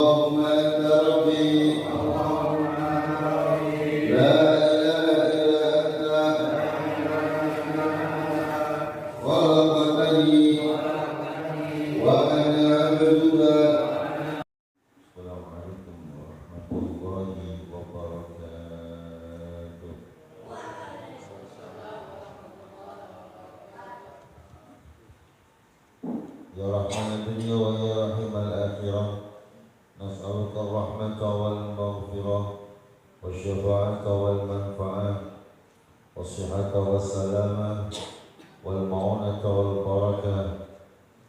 اللهم أنت ربي لا إله إلا أنت خلقتني وأنا عبدك. السلام عليكم ورحمة الله وبركاته. يا رحمن الدنيا ويا رحيم الآخرة، نسألك الرحمة والمغفرة والشفاعة والمنفعة والصحة والسلامة والمعونة والبركة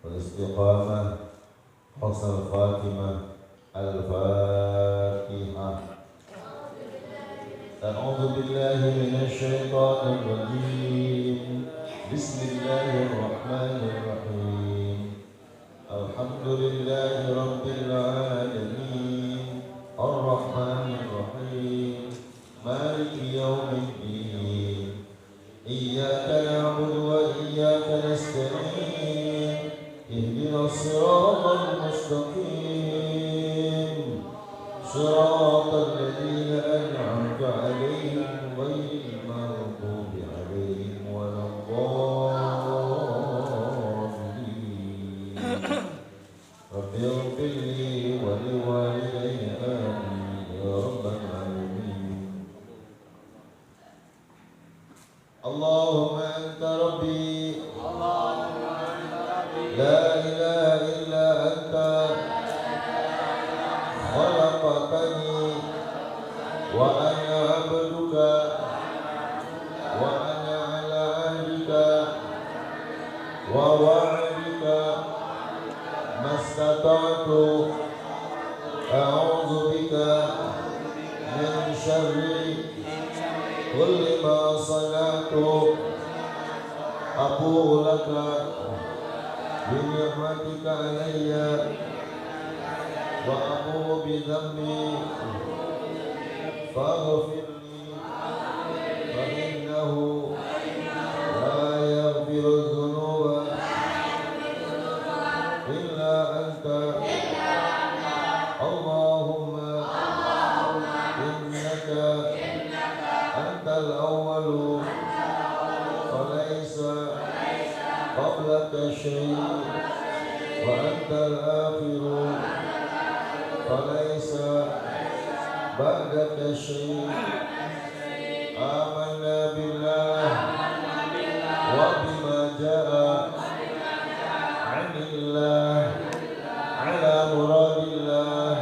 والاستقامة حسن الخاتمة. الفاتحة. أعوذ بالله من الشيطان الرجيم. بسم الله الرحمن الرحيم. الحمد لله رب العالمين الرحمن الرحيم مالك يوم الدين إياك نعبد وإياك نستعين اهدنا الصراط المستقيم صراط الذين أنعمت عليهم غير المغضوب عليهم ولا الضالين. رب اغفر لي ولوالدي آمين يا رب العالمين. اللهم أنت ربي لا إله إلا أنت خلقتني وأنا عبدك وأنا على عهدك ووعدك ما استطعت أعوذ بك من شر كل ما صنعت أبوء لك بنعمتك علي وأبوء بذنبي فاغفر لي فإنه لا يغفر الذنوب إلا أنت. اللهم إنك أنت الأول فليس قبلك شيء وأنت الآخر فليس بعدك شيء. آمنا بالله وبما جاء عن الله على مراد الله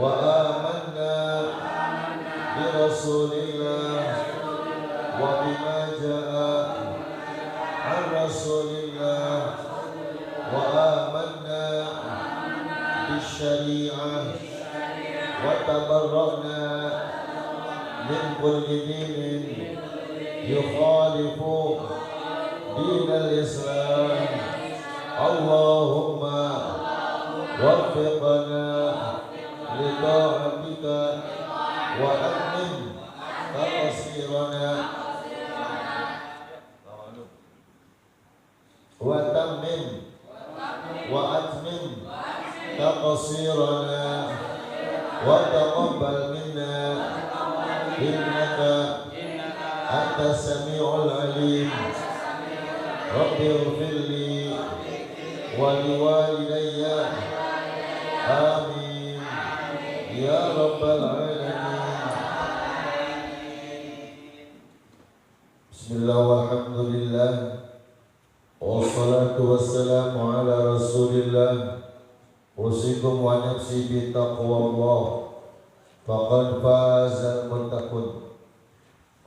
وآمنا برسول الله وبما جاء عن رسول الله وآمنا بالشريعة وتبرأنا من كل دين يخالف دين الإسلام. اللهم وفقنا لطاعتك وأتمم تقصيرنا وأتمم تقصيرنا وتقبل منا إنك أنت السميع العليم. رب اغفر لي ولوالدي آمين يا رب العالمين. بسم الله والحمد لله والصلاة والسلام على رسول الله. أوصيكم ونفسي بتقوى الله فقد فاز المتقون.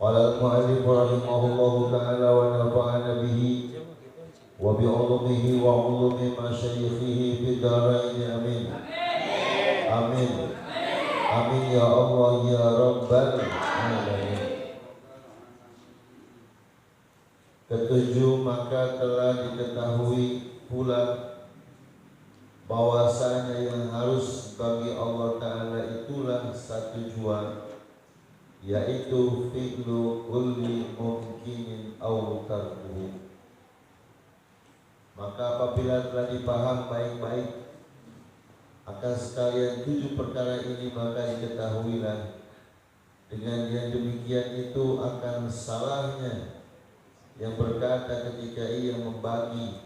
قال المؤلف رحمه الله تعالى ونفعنا به وبعلومه وعلوم مشايخه في الدارين آمين آمين آمين يا الله يا رب العالمين. Ketujuh, maka telah diketahui pula bahwasanya yang harus bagi Allah Ta'ala itulah satu jua, yaitu fi'lu kulli mumkinin aw tarkuhu. Maka apabila telah dipaham baik-baik Akan sekalian 7 perkara ini maka diketahuilah dengan yang demikian itu akan salahnya yang berkata ketika ia membagi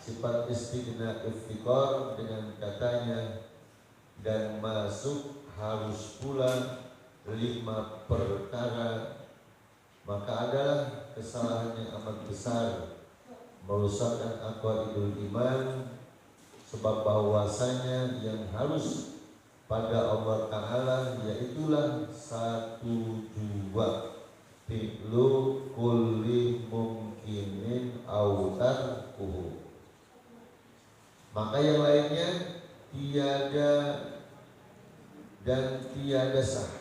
sifat istighna iftikar dengan katanya dan masuk harus pula 5 perkara, maka adalah kesalahan yang amat besar, merusakkan aqwaidul iman, sebab bahwasanya yang harus pada Allah Ta'ala yaitulah 1, 2 fi'lu kulli mungkinin autarkuhu, maka yang lainnya tiada dan tiada sah.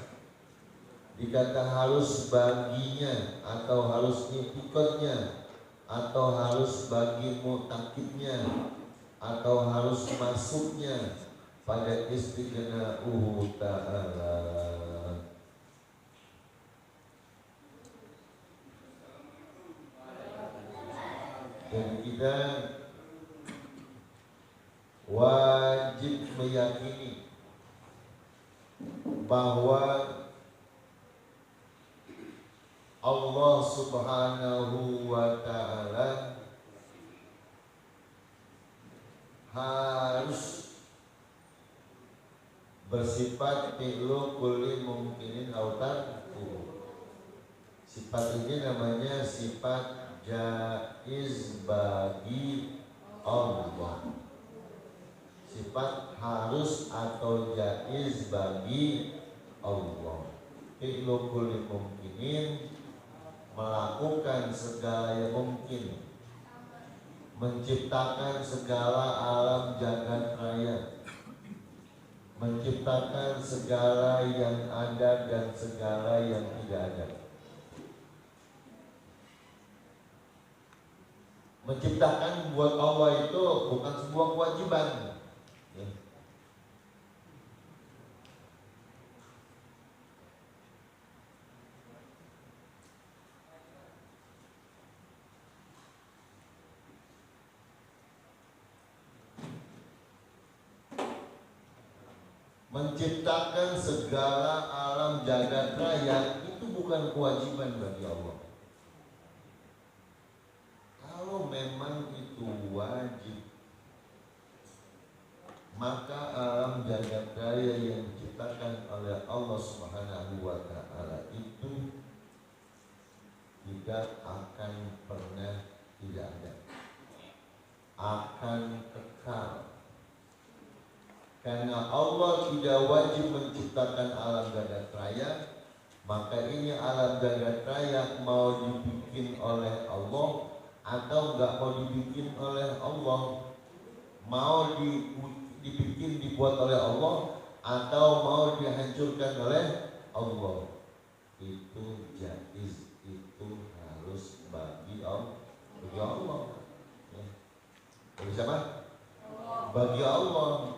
Dikata harus baginya atau harus ikutnya atau harus bagi mutakibnya atau harus masuknya pada istighna'uhu ta'ala. Dan kita wajib meyakini bahwa Allah Subhanahu wa Ta'ala harus bersifat fi'lu kulli mungkinin autar. Sifat ini namanya sifat jaiz bagi Allah. Sifat harus atau jaiz bagi Allah. Fi'lu kulli mungkinin, melakukan segala yang mungkin, menciptakan segala alam jagat raya, menciptakan segala yang ada dan segala yang tidak ada. Menciptakan buat Allah itu bukan sebuah kewajiban, ya. Menciptakan segala alam jagat raya itu bukan kewajiban bagi Allah. Kalau memang itu wajib, maka alam jagat raya yang diciptakan oleh Allah Subhanahu wa Ta'ala itu tidak akan pernah tidak ada, akan kekal. Karena Allah tidak wajib menciptakan alam jagat raya, maka ini alam jagat raya mau dibikin oleh Allah atau enggak mau dibikin oleh Allah, mau dibikin dibuat oleh Allah atau mau dihancurkan oleh Allah, itu jaiz, itu harus bagi Allah. Bagi Allah, ya. Bagi siapa? Bagi Allah.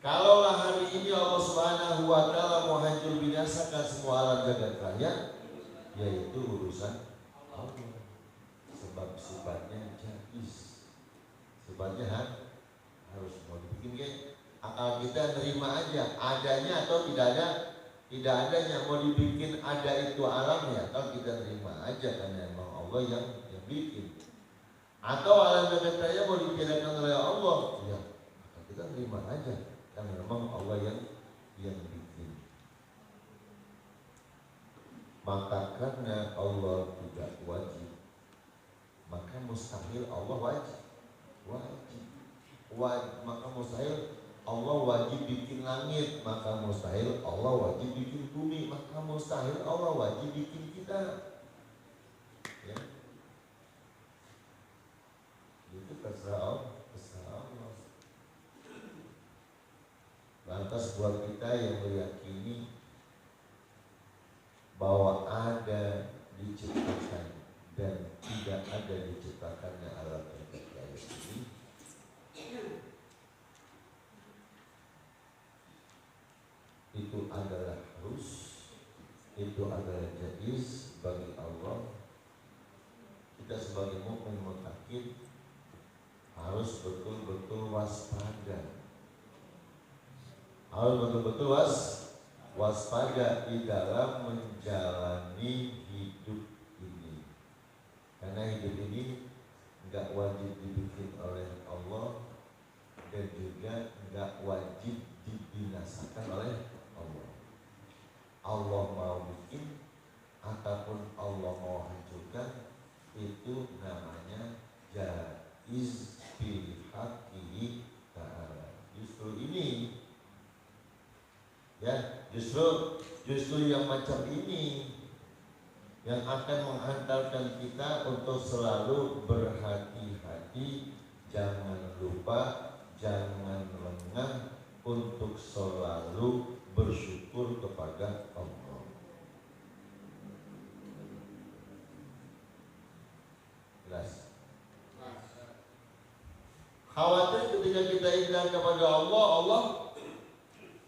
Kalaulah hari ini Allah Subhanahu wa Ta'ala mau hancur binasakan semua alam jagat raya, yaitu urusan Allah. Sebab sifatnya jaiz, sifatnya harus mau dibikin kan. Akal kita nerima aja, adanya atau tidak ada, tidak adanya, mau dibikin ada itu alamnya, kalau kita nerima aja karena memang Allah yang bikin. Atau alam jagat raya mau diciptakan oleh Allah, ya kita nerima aja karena memang Allah yang bikin. Maka karena Allah tidak wajib, maka mustahil Allah wajib. Maka mustahil Allah wajib bikin langit, maka mustahil Allah wajib bikin bumi, maka mustahil Allah wajib bikin kita, ya. Itu terserah Allah. Lantas buat kita yang meyakini bahwa ada diciptakan dan tidak ada diciptakannya alam jagat raya ini, itu adalah harus, itu adalah jaiz bagi Allah. Kita sebagai mukmin muttaqin harus betul-betul waspada. Harus betul-betul waspada di dalam menjalani hidup ini. Karena hidup ini enggak wajib dibikin oleh Allah dan juga enggak wajib dibinasakan oleh Allah. Allah mau bikin ataupun Allah mau hancurkan, itu namanya jaiz bil haqqi ta'ala. Justru ini ya, justru yang macam ini yang akan menghantarkan kita untuk selalu berhati-hati, jangan lupa, jangan lengah untuk selalu bersyukur kepada Allah. Jelas? Khawatir ketika kita ingat kepada Allah, Allah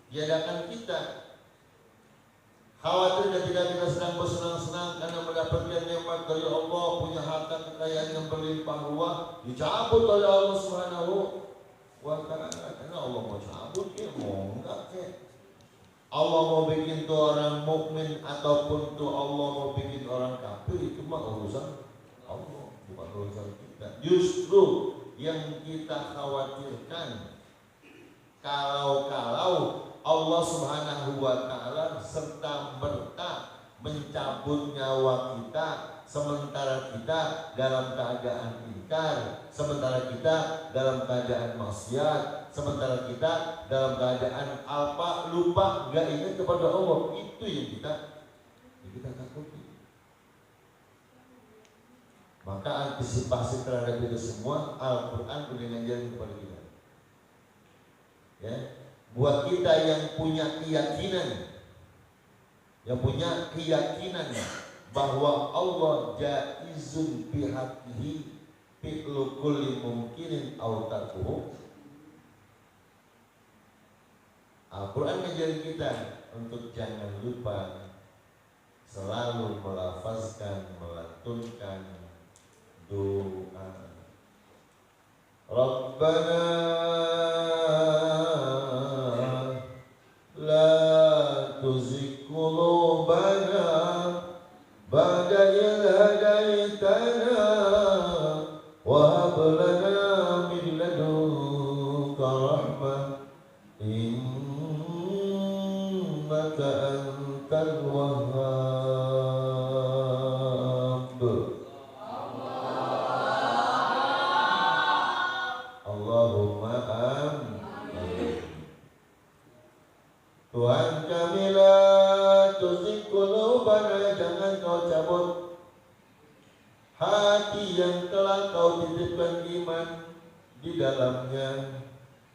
tiadakan kita. Khawatir ketika kita sedang bersenang-senang karena mendapatkan nikmat dari Allah, punya harta kekayaan yang berlimpah ruah, dicabut oleh Allah Subhanahu wa ta'ala. Karena Allah mau cabut ya, mau enggak ya. Allah mau bikin tuh orang mukmin ataupun tuh Allah mau bikin orang kafir, itu mah urusan Allah, bukan urusan kita. Justru yang kita khawatirkan kalau Allah Subhanahu wa ta'ala serta merta mencabut nyawa kita sementara kita dalam keadaan ingkar, sementara kita dalam keadaan maksiat, sementara kita dalam keadaan apa, lupa, enggak ingat kepada Allah. Itu yang kita takuti. Maka antisipasi terhadap itu semua Al-Quran sudah ngajarin kepada kita. Ya, buat kita yang punya keyakinan bahwa Allah jaizun bihaqqihi fi'lu kulli mumkinin aw tarkuhu. Al-Quran ngajarin kita untuk jangan lupa selalu melafazkan, melantunkan doa Rabbana la tuzigh qulubana ba'da idh hadaitana wa hab lana min ladunka rahmah innaka antal wahhab. Allahumma amin. Tuhan kami la tuzigh qulubana, jangan kau cabut hati yang telah kau titipkan iman di dalamnya,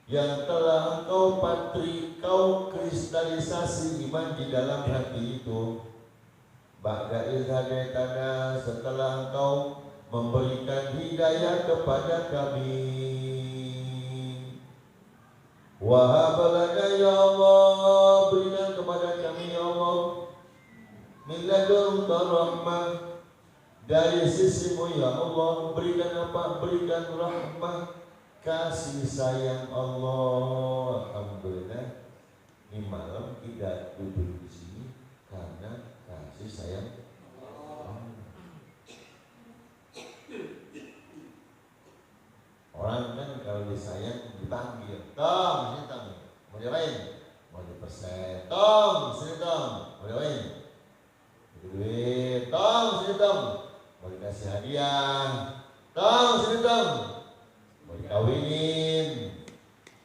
yang telah engkau patri, kau kristalisasi iman di dalam hati itu. Ba'da idh hadaitana, setelah engkau memberikan hidayah kepada kami. Wahab lana ya Allah, berikan kepada kami ya Allah min ladunka rahmah, dari sisimu ya Allah, berikan apa? Berikan rahmah, kasih sayang Allah. Alhamdulillah, ini malam tidak duduk di sini karena kasih sayang Allah. Orang kan kalau disayang dipanggil, tong, sini tong, mau diapain? Mau dipersen, tong, sini tong, mau diapain? Duit, tong, sini tong, mau dikasih hadiah, tong, sini tong, mau dikawinin,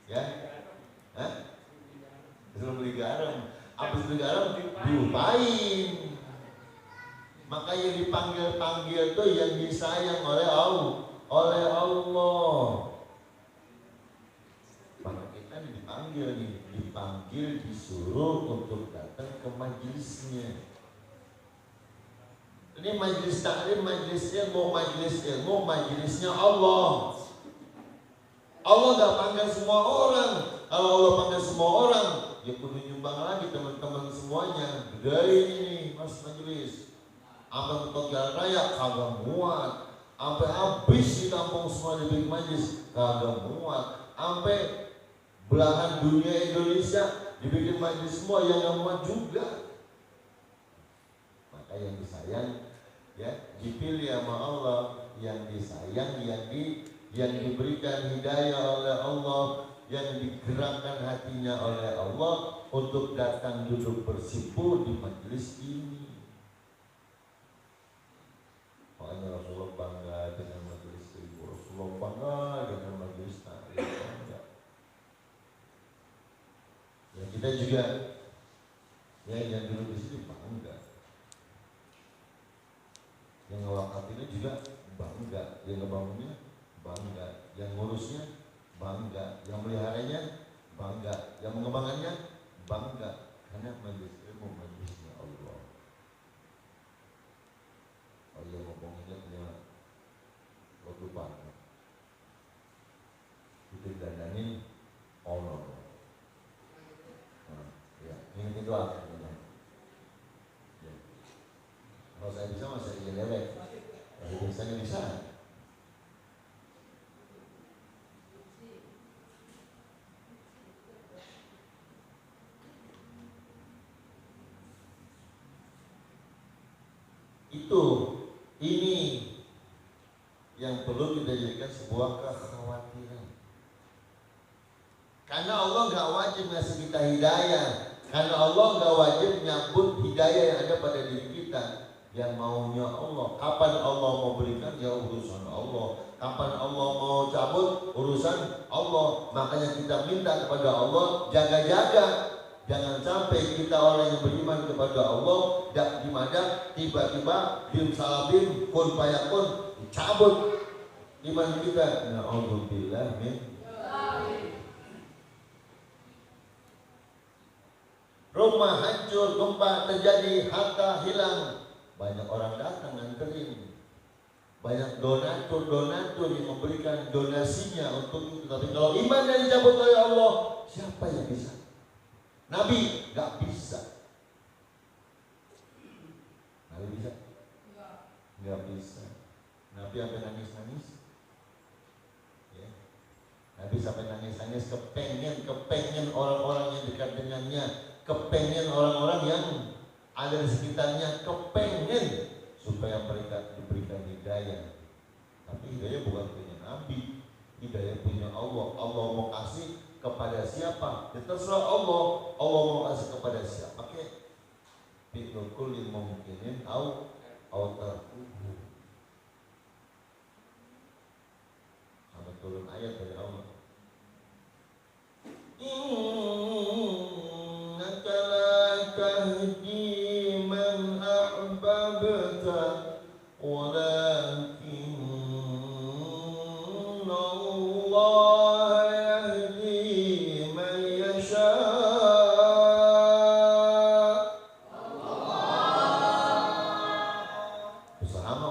ya? Hah? Disuruh beli garam, habis beli garam diupain. Maka yang dipanggil-panggil itu yang disayang oleh Allah. Maka kita dipanggil, disuruh untuk datang ke majelisnya. Ini majelis taklim, majelis ilmu, majelisnya Allah. Allah gak panggil semua orang. Kalau Allah panggil semua orang, ya kudu nyumbang lagi teman-teman semuanya. Dari ini mas majelis, sampai mentok jalan raya kagak muat, sampai habis di kampung semua dibikin majelis kagak muat. Sampai belahan dunia Indonesia dibikin majelis semua yang nggak muat juga. Maka yang disayang ya dipilih sama Allah, yang disayang, yang diberikan hidayah oleh Allah, yang digerakkan hatinya oleh Allah untuk datang duduk bersimpuh di majelis ini. Makanya Rasulullah bangga dengan majelis ini, Rasulullah bangga dengan majelis taklim. Ya kita juga ya yang duduk di sini bangga, yang ngewakatinnya juga bangga, yang ngebangunnya bangga, yang ngurusnya bangga, yang meliharanya bangga, yang mengembangkannya bangga, karena majelis ilmu majelisnya Allah. Allah ngomongnya punya waktu banget, itu dandanin Allah. Nah, ya ini doang. Ya. Kalau saya bisa masa iya lewat, kalau biasanya bisa. Ini yang perlu kita jadikan sebuah kekhawatiran. Karena Allah nggak wajib ngasih kita hidayah, karena Allah nggak wajib nyambut hidayah yang ada pada diri kita. Yang maunya Allah, kapan Allah mau berikan ya urusan Allah, kapan Allah mau cabut urusan Allah. Makanya kita minta kepada Allah, jaga-jaga. Jangan sampai kita orang yang beriman kepada Allah dak dimana tiba-tiba bim salabim kun fayakun dicabut iman kita. Na'udzubillah min. Rumah hancur, gempa terjadi, harta hilang. Banyak orang datang nganterin. Banyak donatur yang memberikan donasinya untuk itu. Tapi kalau iman yang dicabut oleh Allah, siapa yang bisa? Nabi nggak bisa. Nabi bisa? Nggak bisa. Nabi sampai nangis-nangis. Ya. Nabi sampai nangis-nangis kepengen orang-orang yang dekat dengannya, kepengen orang-orang yang ada di sekitarnya, kepengen supaya mereka diberikan hidayah. Tapi hidayah bukan punya Nabi, hidayah punya Allah. Allah mau kasih kepada siapa? Ya terserah Allah. Allah mau kasih kepada siapa? Oke. Bikul yang memungkinin au tarkuhu. Sampai turun ayat dari Allah. Innaka la tahdi man ahbabta walakinna Allah yahdi man yasha.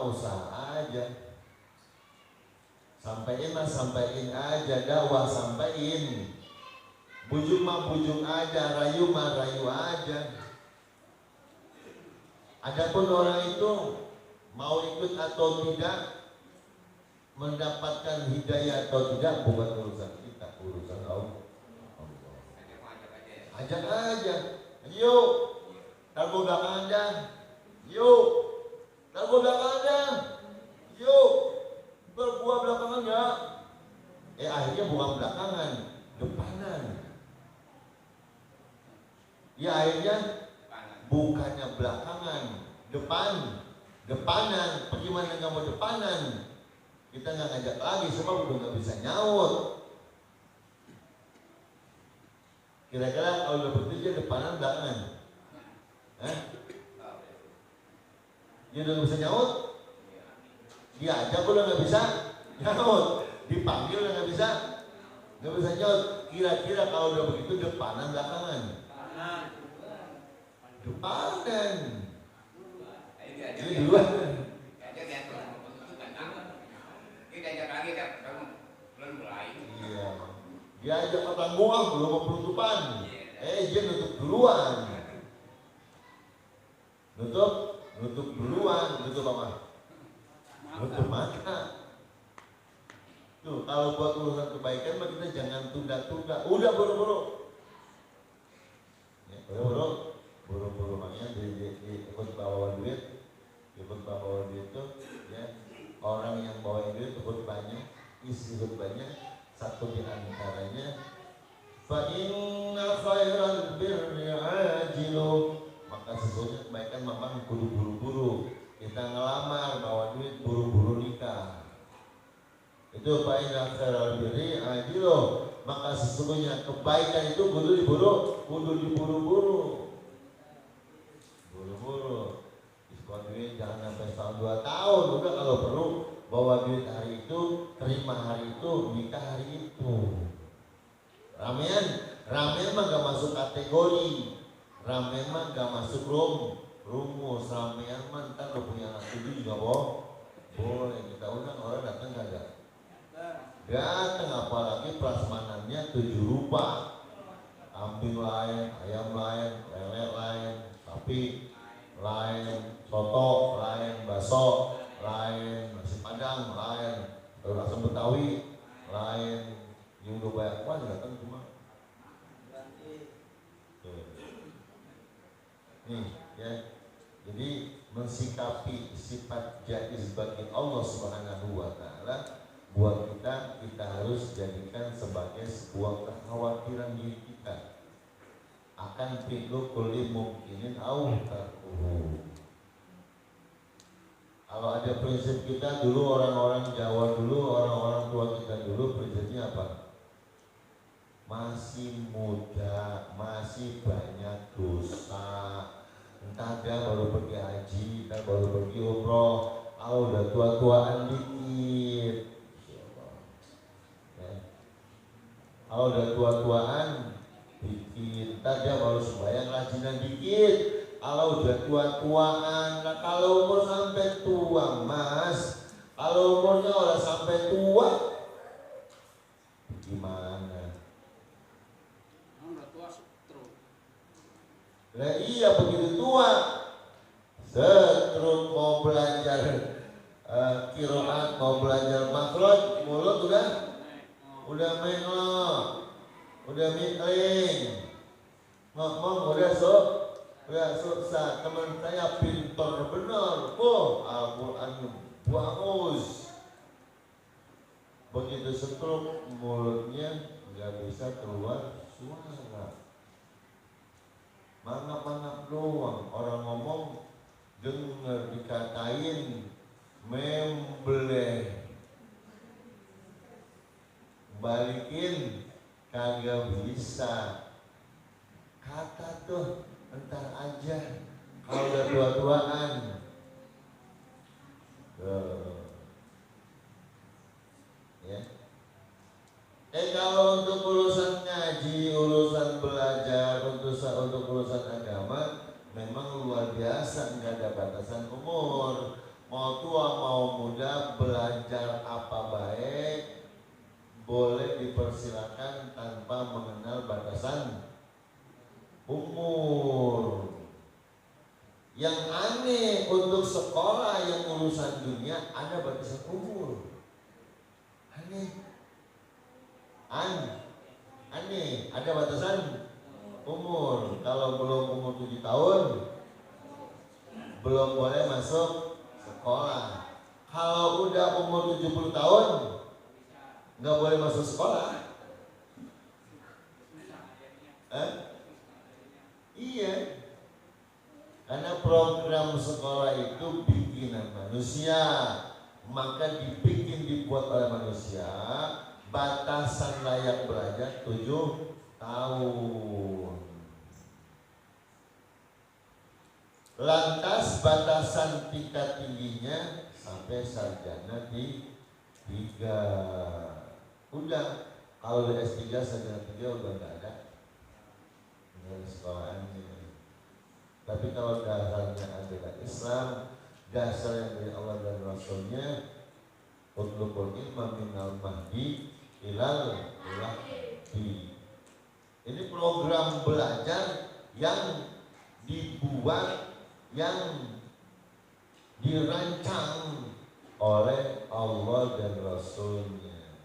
Usaha aja. Sampaiin aja, dakwah sampaiin. Bujuk aja, rayu aja. Adapun orang itu mau ikut atau tidak, mendapatkan hidayah atau tidak bukan urusan kita, urusan Allah. Ajak aja. Yuk, taruh belakang aja. Yuk, taruh belakang aja. Yuk, berbuah belakangan ya. Akhirnya bukan belakangan, depanan. Ya akhirnya bukannya belakangan, depanan. Bagaimana nggak mau depanan? Kita nggak ngajak lagi, sebab udah nggak bisa nyaut. Kira-kira kalau udah bertiga depanan belakangan, dia udah nggak bisa nyaut. Diajak udah nggak bisa nyaut, dipanggil udah nggak bisa nyaut. Kira-kira kalau udah begitu depanan belakangan? Depanan. Ini duluan. Iya. Dia ajak pertanggungan belum mau penutupan. Dia nutup duluan. Nutup duluan, nutup apa? Nutup mata. Tuh, kalau buat urusan kebaikan mah kita jangan tunda-tunda. Udah buru-buru. Ya, buru-buru makanya di ikut bawa duit, itu ya orang yang bawa duit khutbahnya, isi khutbahnya satu di antaranya fa inna khairal birri ajilu, maka sesungguhnya kebaikan memang kudu buru-buru. Kita ngelamar bawa duit buru-buru nikah. Itu fa inna khairal birri ajilu, maka sesungguhnya kebaikan itu kudu diburu-buru. Diskon duit jangan sampai setahun 2 tahun. Udah kalau perlu bawa duit hari itu, terima hari itu, nikah hari itu. Ramean mah gak masuk kategori. Ramean mah gak masuk rumus. Ramean mah ntar lo punya anak tujuh juga boleh. Kita undang orang datang kagak? Datang, apalagi prasmanannya 7 rupa. Kambing lain, ayam lain, lele lain, sapi lain, soto lain, bakso lain, nasi padang lain, rasa Betawi lain. Yang udah banyak banget datang cuma nih ya. Jadi mensikapi sifat jaiz bagi Allah Subhanahu wa taala buat kita harus jadikan sebagai sebuah kekhawatiran diri kita akan fi'lu kulli mungkinin au tarkuhu. Kalau ada prinsip kita dulu, orang-orang Jawa dulu, orang-orang tua kita dulu, prinsipnya apa? Masih muda, masih banyak dosa. Entah dia baru pergi haji, entah baru pergi umroh, udah tua-tuaan dikit. Ya. Kalau udah tua-tuaan dikit, entah dia baru sembahyang rajinan dikit. Kalau udah tua-tuaan, nah kalau umur sampai tua mas, kalau umurnya udah sampai tua, gimana? Nah iya begitu tua, setruk mau belajar kiroat, mau belajar makhluk, mulut udah menglok, udah mikling, ngomong udah susah. Teman saya pintar benar, Al-Quran bagus. Begitu setruk mulutnya nggak bisa keluar suara. Mangap-mangap doang, orang ngomong denger dikatain membleh, balikin kagak bisa. Kata tuh entar aja kalau udah tua-tuaan. Ya. Kalau untuk urusan ngaji, urusan belajar, untuk urusan agama, memang luar biasa, nggak ada batasan umur. Mau tua mau muda, belajar apa baik, boleh dipersilakan tanpa mengenal batasan umur. Yang aneh untuk sekolah yang urusan dunia ada batasan umur. Aneh, ada batasan umur. Kalau belum umur 7 tahun belum boleh masuk sekolah. Kalau udah umur 70 tahun nggak boleh masuk sekolah. Iya, karena program sekolah itu bikinan manusia, maka dibuat oleh manusia. Batasan layak belajar 7 tahun. Lantas batasan tingkat tingginya sampai sarjana di 3. Udah, kalau di S3 sarjana 3 udah nggak ada sekolahannya. Tapi kalau dasarnya adalah Islam, dasar yang dari Allah dan Rasulnya, utlubul ilma minal mahdi ilal lahdi. Ini program belajar yang dibuat, yang dirancang oleh Allah dan Rasulnya.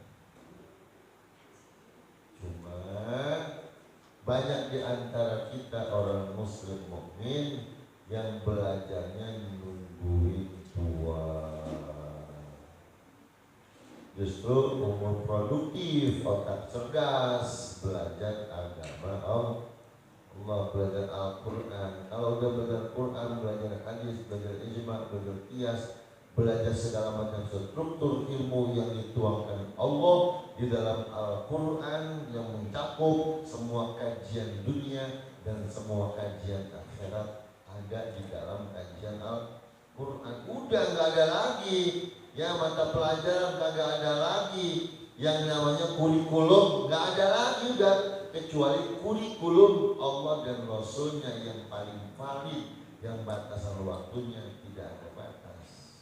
banyak di antara kita orang muslim mukmin yang belajarnya nungguin tua. Justru umur produktif, otak cerdas, belajar agama Allah, belajar Al-Quran. Kalau udah belajar Quran, belajar hadis, belajar ijma, belajar qiyas, belajar segala macam struktur ilmu yang dituangkan Allah di dalam Al-Quran yang mencakup semua kajian dunia dan semua kajian akhirat ada di dalam kajian Al-Quran. Udah nggak ada lagi ya mata pelajaran, nggak ada lagi yang namanya kurikulum, nggak ada lagi udah, kecuali kurikulum Allah dan Rasulnya yang paling valid, yang batasan waktunya tidak ada batas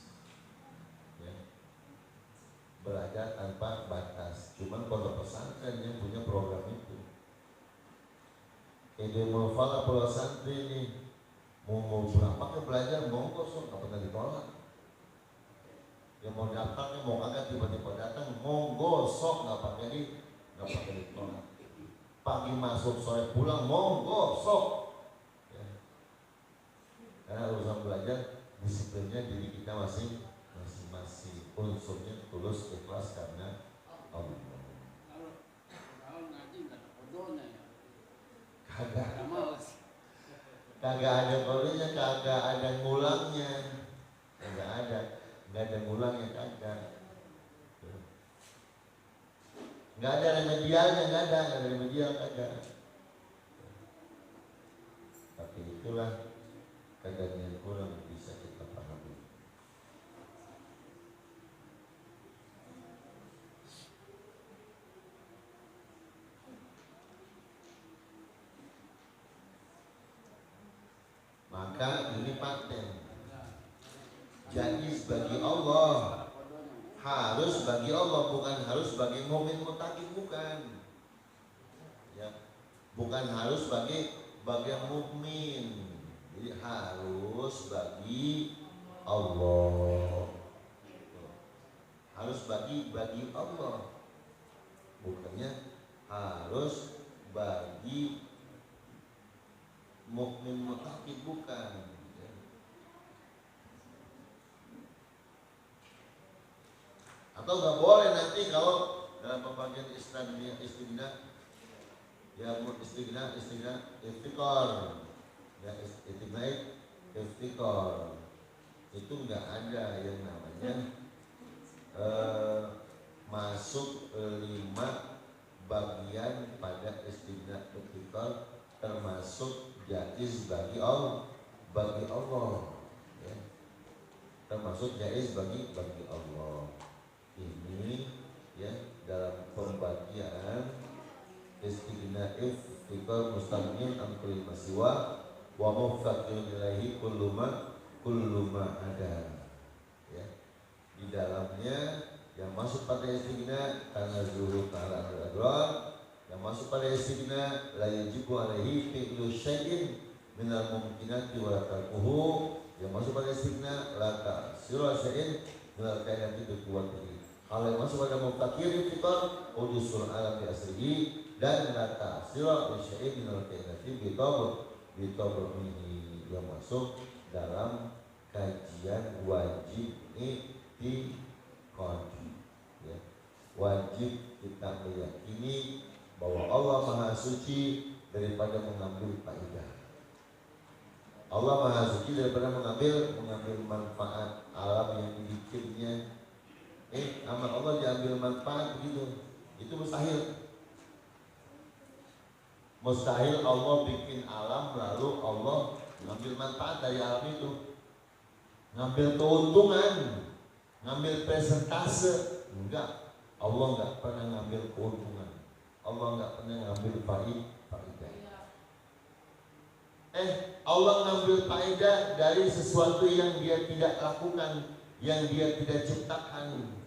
ya. Belajar tanpa batas. Cuman pondok pesantren yang punya program itu. Ide Mufala Pulau Santri ini mau berapa ke belajar, mau kosong, nggak pernah ditolak. Yang mau daftarnya mau agak tiba-tiba datang, mau gosok, nggak pakai ditolak. Pagi masuk sore pulang, mau gosok ya. Karena urusan belajar disiplinnya diri kita masing-masing, unsurnya tulus ikhlas karena Allah. Kalau ngaji nggak ada bodohnya ya. Kagak ada bodohnya, kagak ada ngulangnya, nggak ada ngulangnya, nggak ada remedialnya, nggak ada remedial, kagak. Tapi itulah kadang yang kurang bisa kita pahami. Maka ini paten jais bagi Allah, harus bagi Allah, bukan harus bagi mukmin mutakin, bukan ya, bukan harus bagi yang mukmin. Jadi harus bagi Allah, harus bagi Allah, bukannya harus bagi mukmin mutakin, bukan. Atau nggak boleh nanti kalau dalam pembagian istigna ya, istigna iftikor ya, istigna iftikor itu nggak ada yang namanya masuk 5 bagian pada istigna iftikor, termasuk jaiz bagi Allah ya. Termasuk jaiz bagi Allah ini ya, dalam pembagian istigna iftikor mustagnin an kulli masiwa wa muftaqirun ilaihi kullu ma ada ya. Di dalamnya yang masuk pada istigna karena zuhur ta'ala al-adrar, yang masuk pada istigna la yajibu alaihi fi'lu syai'in minal mumkinati wa tarkuhu, yang masuk pada istigna la ta'sira syai'in minal kainati bi quwwatihi. Kalau yang masuk pada muftaqir iftikor udusul alam bi asrihi, dan la ta'sira syai'in minal kainati bi tabuhi, yang masuk dalam kajian wajib i'tiqad ya. Wajib kita meyakini bahwa Allah Maha Suci daripada mengambil faedah. Allah Maha Suci daripada mengambil manfaat alam yang dibikinnya. Amal Allah diambil manfaat begitu, itu mustahil. Mustahil Allah bikin alam lalu Allah ngambil manfaat dari alam itu, ngambil keuntungan, ngambil persentase. Enggak, Allah enggak pernah ngambil keuntungan, Allah enggak pernah ngambil faedah. Allah ngambil faedah dari sesuatu yang Dia tidak lakukan, yang Dia tidak ciptakan.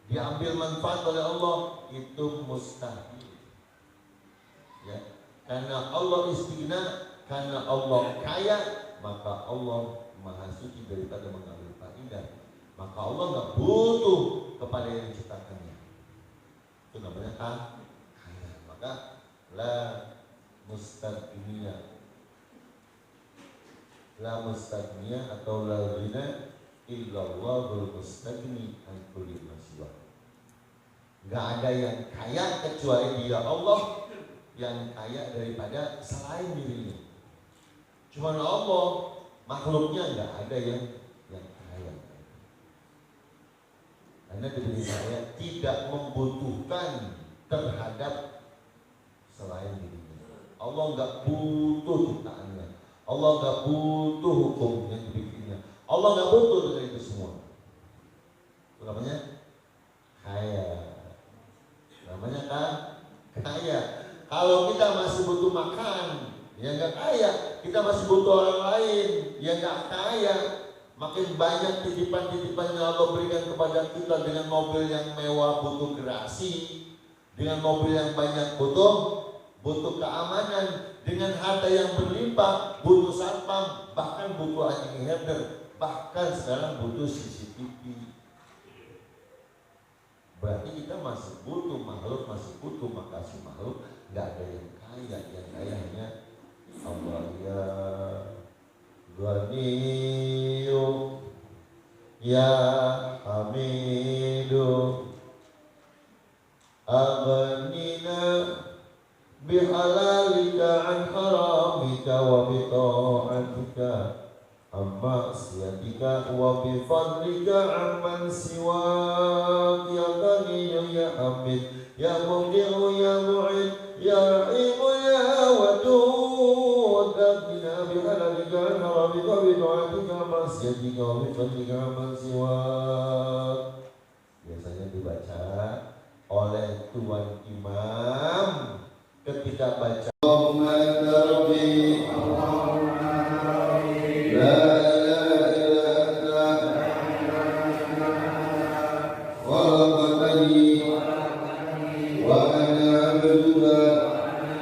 Diambil manfaat oleh Allah, itu mustahil ya. Karena Allah istighna, karena Allah kaya, maka Allah Maha Suci daripada mengambil faedah. Maka Allah nggak butuh kepada yang diciptakannya. Itu namanya kaya. Maka la mustaghniyah. La mustaghniyah atau la ghina illallahul mustaghni an kulli ma siwa. Enggak ada yang kaya kecuali Dia Allah yang kaya daripada selain dirinya. Cuma Allah, makhluknya enggak ada yang kaya. Karena diri saya tidak membutuhkan terhadap selain dirinya. Allah enggak butuh ciptaannya. Allah enggak butuh hukum yang dibikinnya. Allah enggak butuh dengan itu semua. Itu namanya kaya. Namanya kan kaya. Kalau kita masih butuh makan, ya enggak kaya. Kita masih butuh orang lain, ya enggak kaya. Makin banyak titipan-titipan yang Allah berikan kepada kita dengan mobil yang mewah butuh gerasi, dengan mobil yang banyak butuh keamanan, dengan harta yang berlimpah butuh satpam, bahkan butuh anjing herder, bahkan sekarang butuh CCTV. Berarti kita masih butuh makhluk, masih butuh makasih makhluk. Nggak ada yang kaya, yang kaya hanya Allah. Ya Ghaniyu ya Hamidu aghnina bihalalika an haramika wa bita'atika amma siyatika wa bifadlika amman siwak. Ya Ghaniyu ya Hamid ya Mubdi'u ya Mu'id ya Rahimu ya Wadud aghnina bihalalika an haramika wa bita'atika amma siyatika wa bifadlika amman siwak. Biasanya dibaca oleh tuan imam ketika baca Allahumma anta rabbi la ilaha illa anta khalaqtani